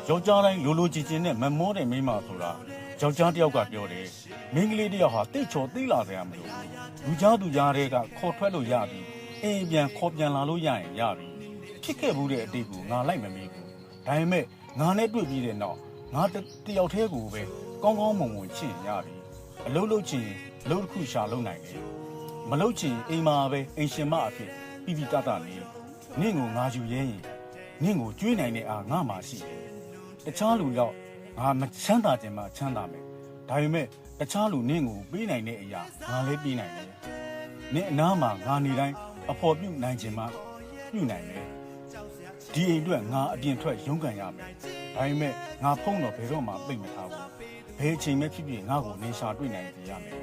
ယောက်ျားတိုင်းလိုလိုချင်ချင်နဲ့မမောတဲ့မိန်းမဆိုတာယောက်ျားတယောက်ကပြောတယ်မိန်းကလေးတယောက်ဟာတိတ်ချော်သိလာစရာမလိုလူကြားတွေကခေါ်ထွက်လို့ရပြီအိမ်ပြန်ခေါ်ပြန်လာလို့ရရင်ရပြီဖြစ်ခဲ့ဘူးတဲ့အတိတ်ကိုငါလိုက်မမေးဘူးဒါပေမဲ့ငါနဲ့တွေ့ပြီးတဲ့နောက်ငါတယောက်တည်းကိုပဲကောင်းကောင်းမွန်မွန်ချစ်ရပြီအလုပ်လုပ်ချင်အလုပ်တစ်ခုရှာလုပ်နိုင်တယ်မလုပ်ချင်အိမ်မှာပဲအိမ်ရှင်မအဖြစ်ပြီးပြီးတတ်နေနင့်ကိုငါယူရဲရင်နင့်ကိုကျွေးနိုင်တဲ့အားငါမှရှိတယ်တခြားလူတော့ငါမချမ်းသာခြင်းမှချမ်းသာမယ်ဒါပေမဲ့တခြားလူနင့်ကိုပေးနိုင်တဲ့အရာငါလည်းပေးနိုင်တယ်နင့်အနားမှာငါနေတိုင်းအဖော်ပြုနိုင်ခြင်းမှပြုနိုင်တယ်ဒီအိမ်အတွက်ငါအပြင်ထွက်ရုန်းကန်ရမယ်ဒါပေမဲ့ငါဖုံးတော့ဘယ်တော့မှပိတ်မထားဘူးဘယ်အချိန်မှဖြစ်ဖြစ်ငါ့ကိုနင်းရှာတွေ့နိုင်ကြရမယ်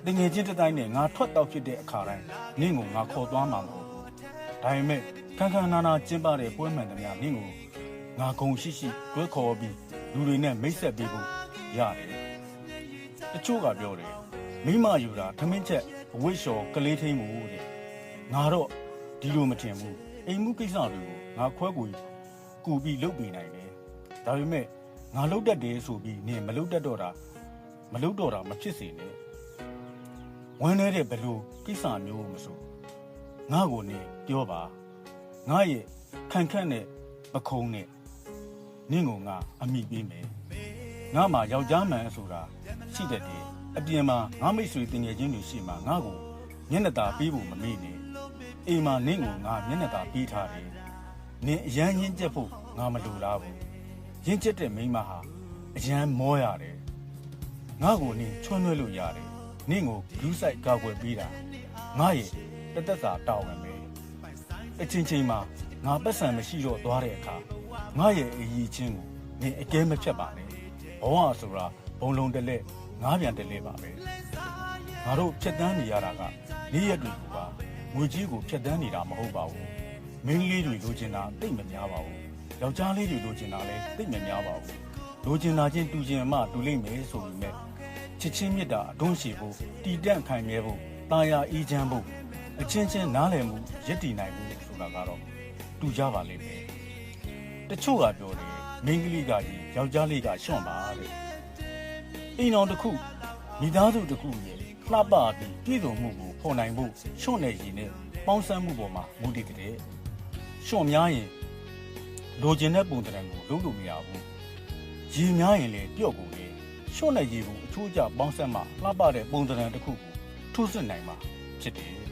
တငယ်ချင်းတစ်တိုင်းနဲ့ငါထွက်တော့ဖြစ်တဲ့အခါတိုင်းနင့်ကိုငါခေါ်သွားမှာမဟုတ်ဘူးဒါပေမဲ့ခန်းခန်းနာနာကျင်းပတဲ့ပွဲမှန်သမျှနင့်ကိုငါဂုံရှိရှိတွဲခေါ်ပြီးလူတွေနဲ့မိတ်ဆက်ပေးဖို့ရတယ်တချို့ကပြောတယ်မိမယူတာထမင်းချက်အဝိရှော်ကလေးထိန်မှုတဲ့ငါတော့ဒီလိုမထင်ဘူးအိမ်မှုကိစ္စတွေကိုငါခွဲကူပြီးလုပ်ပေးနိုင်တယ်ဒါပေမဲ့ငါလုပ်တတ်တယ်ဆိုပြီးနင်မလုပ်တတ်တော့တာမဖြစ်စေနဲ့ဝမ်းနေတဲ့ဘလို့ကိစ္စမျိုးမဆိုငါ့ကိုနင်ပြောပါငါရဲ့ခန့်ခန့်နဲ့ပခုံးနဲ့နင့်ကိုငါအမိပေးမယ်ငါမှယောက်ျားမှန်ဆိုတာရှိတတ်တယ်အပြင်မှာငါမိတ်ဆွေတင်ငယ်ချင်းတွေရှိမှငါ့ကိုမျက်နှာသာပေးဖို့မမေ့နဲ့အိမ်မှာနင့်ကိုငါမျက်နှာသာပေးထားတယ်နင်အရန်ရင်းကျက်ဖို့ငါမလိုလားဘူးရင်းကျက်တဲ့မိန်းမဟာအရန်မောရတယ်ငါ့ကိုနင်ချွန်းနှွဲလို့ရတယ်နင့်ကိုဂူးဆိုင်ကာကွယ်ပေးတာငါရဲ့တသက်သာတောင်းရမယ်အချင်းချင်းမှာငါပတ်စံမရှိတော့သွားတဲ့အခါငါရဲ့အရေးချင်းကိုနင်အကဲမဖြတ်ပါနဲ့ဘဝဆိုတာဘုံလုံးတလဲငါးပြန်တလဲပါပဲငါတို့ဖြတ်တန်းနေရတာကနေ့ရက်တွေကပါငွေကြီးကိုဖြတ်တန်းနေတာမဟုတ်ပါဘူးမင်းလေးတွေလိုချင်တာတိတ်မများပါဘူးယောက်ျားလေးတွေလိုချင်တာလည်းတိတ်မများပါဘူးလိုချင်တာချင်းတူချင်မှတူလိမ့်မယ်ဆိုပေမဲ့ချစ်ချင်းမြတ်တာအတွန်းရှိဖို့တည်တံ့ခိုင်မြဲဖို့တာယာအေးချမ်းဖို့အချင်းချင်းနားလည်မှုရည်တည်နိုင်မှုဆိုတာကတော့တူကြပါလိမ့်မယ်တချို့ကပြောတယ်မင်းကလေးကကြီးယောက်ျားလေးကရှွန့်ပါတဲ့အိမ်တော်တစ်ခုမိသားစုတစ်ခုရဲ့လှပပြီးပြည်စုံမှုကိုဖော်နိုင်ဖို့ရှွန့်တဲ့ရည်နဲ့ပေါင်းစပ်မှုပေါ်မှာမူတည်တဲ့ရှွန့်များရင်လိုချင်တဲ့ပုံစံကိုလုပ်လို့မရဘူးရည်များရင်လည်းပြော့ကုန်တယ်ရှွန့်တဲ့ရည်ကိုအချိုးကျပေါင်းစပ်မှလှပတဲ့ပုံစံတစ်ခုကိုထုတ်စစ်နိုင်မှာဖြစ်တယ်